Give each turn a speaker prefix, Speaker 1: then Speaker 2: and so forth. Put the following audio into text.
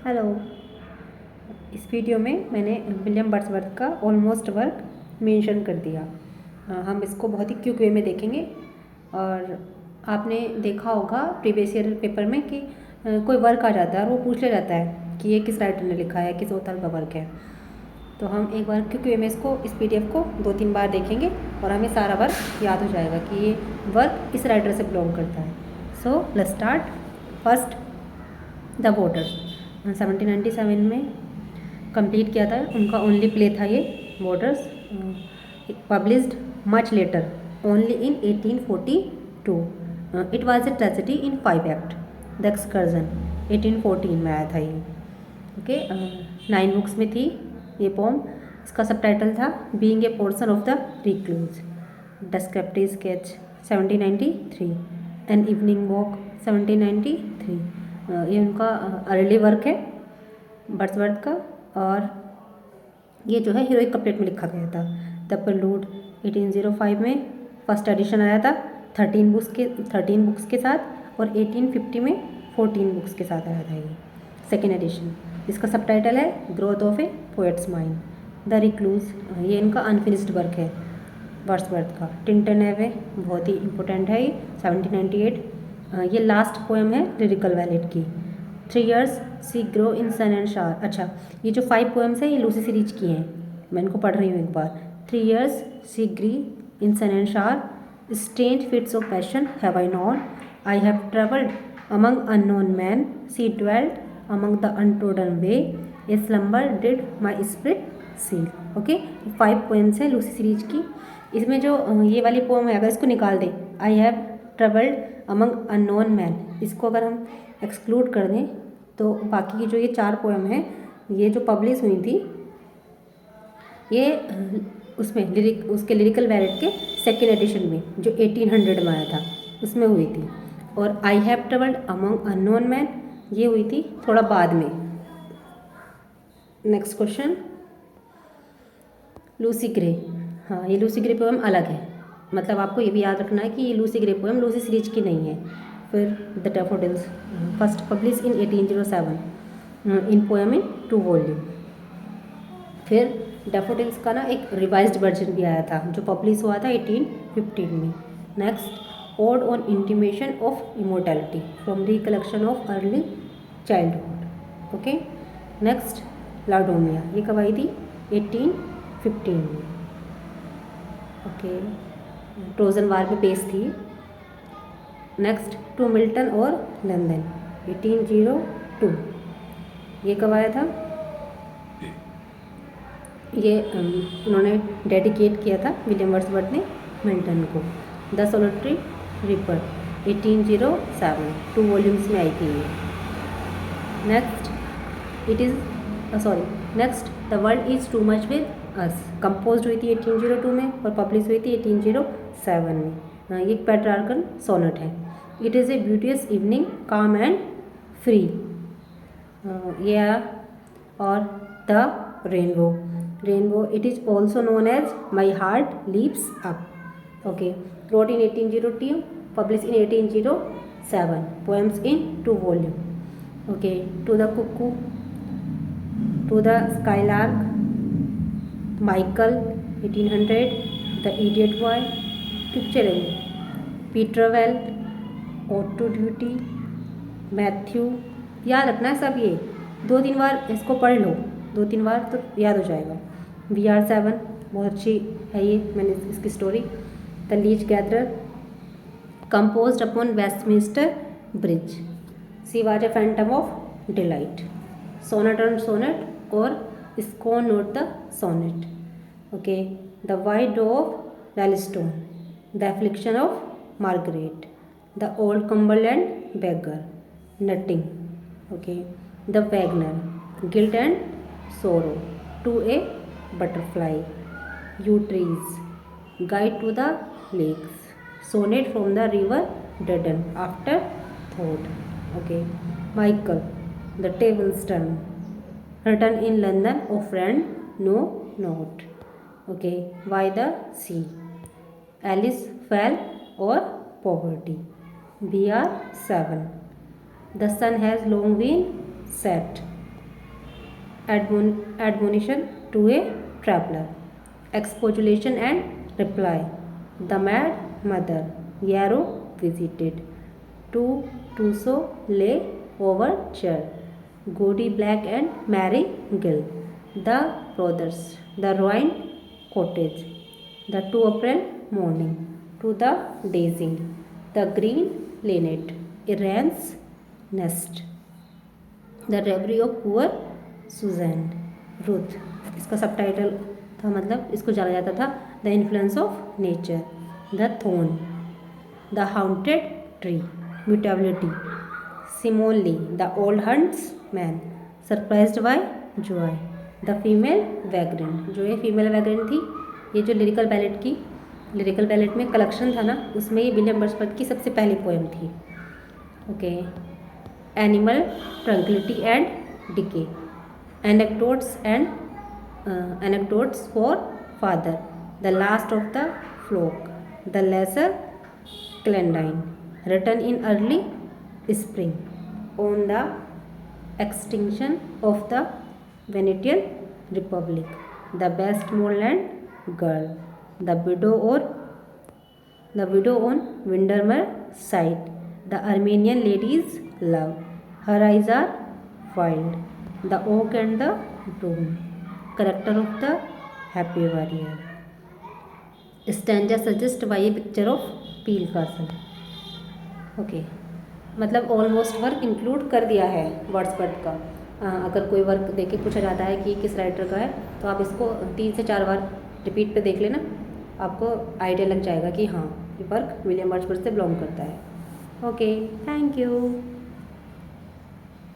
Speaker 1: Hello. इस video में मैंने विलियम वर्ड्सवर्थ का ऑलमोस्ट वर्क मेंशन कर दिया। हम इसको बहुत ही क्विक वे में देखेंगे। और आपने देखा होगा प्रीवियस ईयर पेपर में कि कोई वर्क आ जाता है और वो पूछ लिया जाता है कि ये किस राइटर ने लिखा है, किस ऑथर का वर्क है। तो हम एक बार क्विक वे में इसको इस PDF को 2-3 बार देखेंगे और हमें सारा वर्क याद हो जाएगा कि ये वर्क इस राइटर से बिलोंग करता है। So let's start. First, the borders 1797 में कंप्लीट किया था। उनका ओनली प्ले था ये borders, published much later only in 1842। It was a tragedy in 5 act. The excursion 1814 में आया था ये। ओके, 9 बुक्स में थी ये पोम। इसका सब टाइटल था being a portion of the recluse. Descriptive sketch 1793। An evening walk 1793। ये उनका अर्ली वर्क है वर्ड्सवर्थ का। और ये जो है हीरोइक कपलेट में लिखा गया था। द प्रेलूड 1805 में फर्स्ट एडिशन आया था 13 बुक्स के साथ, और 1850 में 14 बुक्स के साथ आया था ये सेकेंड एडिशन। इसका सब टाइटल है growth of a poet's mind. The recluse, ये इनका अनफिनिश्ड वर्क है वर्ड्सवर्थ का। टिंटन एवे बहुत ही इंपॉर्टेंट है ये 1798। ये लास्ट पोएम है लिरिकल वैलेट की। 3 years she grew in sun and shower. अच्छा, ये जो 5 पोएम्स हैं ये लूसी सीरीज की हैं, मैं इनको पढ़ रही हूँ एक बार। 3 years she grew in sun and shower, strange fits of passion have I known, I have travelled among unknown man, she dwelt among the untrodden way, a slumber did my spirit seal. Okay, 5 poems हैं Lucy series की। इसमें जो ये वाली poem है, अगर इसको निकाल दें, आई have travelled among unknown man, इसको अगर हम एक्सक्लूड कर दें तो बाकी की जो ये 4 पोएम हैं ये जो पब्लिश हुई थी ये उसमें उसके लिरिकल वैलेट के सेकेंड एडिशन में जो 1800 में आया था उसमें हुई थी। और आई have travelled among unknown man ये हुई थी थोड़ा बाद में। Next question, Lucy grey. हाँ, ये लूसी ग्रे पोएम अलग है, मतलब आपको ये भी याद रखना है कि ये Lucy grey poem Lucy series की नहीं है। फिर the daffodils first publish in 1807 in poem in 2 volume. फिर डैफोडिल्स का ना एक रिवाइज्ड वर्जन भी आया था जो पब्लिश हुआ था 1815 में। Next, ode on intimation of immortality from recollection of early childhood. Okay, next, Laodamia, ये कब आई थी? 1815 में। ओके, ट्रोजन वार पे बेस थी। नेक्स्ट, टू मिल्टन और लंदन 1802, ये कब आया था? ये उन्होंने डेडिकेट किया था विलियम वर्ड्सवर्थ ने मिल्टन को। द सोलिटरी रिपर 1807, 2 वॉल्यूम्स में आई थी ये। Next, next, the world is too much with us, compose हुई थी 1802 में और पब्लिश हुई थी 1807 में। ये एक पेट्रार्कन सोनेट है। It is a beauteous evening calm and free, ये। और the rainbow it is also known as my heart leaps up. Okay, wrote in 1802, published in 1807, poems in 2 volume. Okay, to the cuckoo, to the skylark, Michael 1800, the idiot boy, क्यों चलेंगे, Peter Bell, ode to duty, Matthew, याद रखना है सब ये। 2-3 बार इसको पढ़ लो, 2-3 बार तो याद हो जाएगा। VR7 बहुत अच्छी है ये, मैंने इसकी story. The leech gatherer composed upon Westminster Bridge, she was a phantom of delight, sonnet on sonnet or scorn not the sonnet. Okay, the white doe of Ralston, the affliction of Margaret, the old Cumberland beggar, nutting. Okay, the Wagner, guilt and sorrow, to a butterfly, yew trees, guide to the lakes, sonnet from the river Dedon after thought. Okay, Michael, the tables turn, written in London, oh friend no not. Okay, by the sea, Alice fell or poverty. BR7, the sun has long been set, admonition to a traveler, expostulation and reply, the mad mother, Yarrow visited, to Tuso lay overture, Goody Black and Mary Gill, the brothers, the ruined cottage, the 2 April morning, to the daisy, the green linnet, Iran's nest, the reverie of poor Susan, Ruth. इसका subtitle था, मतलब इसको जाना जाता था the influence of nature, the thorn, the haunted tree, mutability, Simon Lee, the old huntsman, surprised by joy, the female vagrant. जो ये female vagrant थी, ये जो लिरिकल बैलेट में कलेक्शन था ना, उसमें ये विलियम वर्ड्सवर्थ की सबसे पहली पोएम थी। Okay, animal tranquillity and decay, anecdotes for father, the last of the flock, the lesser Clandine, written in early spring, on the extinction of the Venetian Republic, the Westmoreland girl, the widow on Windermere side, the Armenian lady's love, her eyes are wild, the oak and the broom, character of the happy warrior, stanza suggested by a picture of Peel Castle। Okay, मतलब almost work include कर दिया है Wordsworth का। अगर कोई work देख के पूछा जाता है कि किस राइटर का है, तो आप इसको 3 से 4 बार रिपीट पे देख लेना, आपको आइडिया लग जाएगा कि हाँ, ये वर्क विलियम वर्ड्सवर्थ से बिलोंग करता है। Okay, thank you.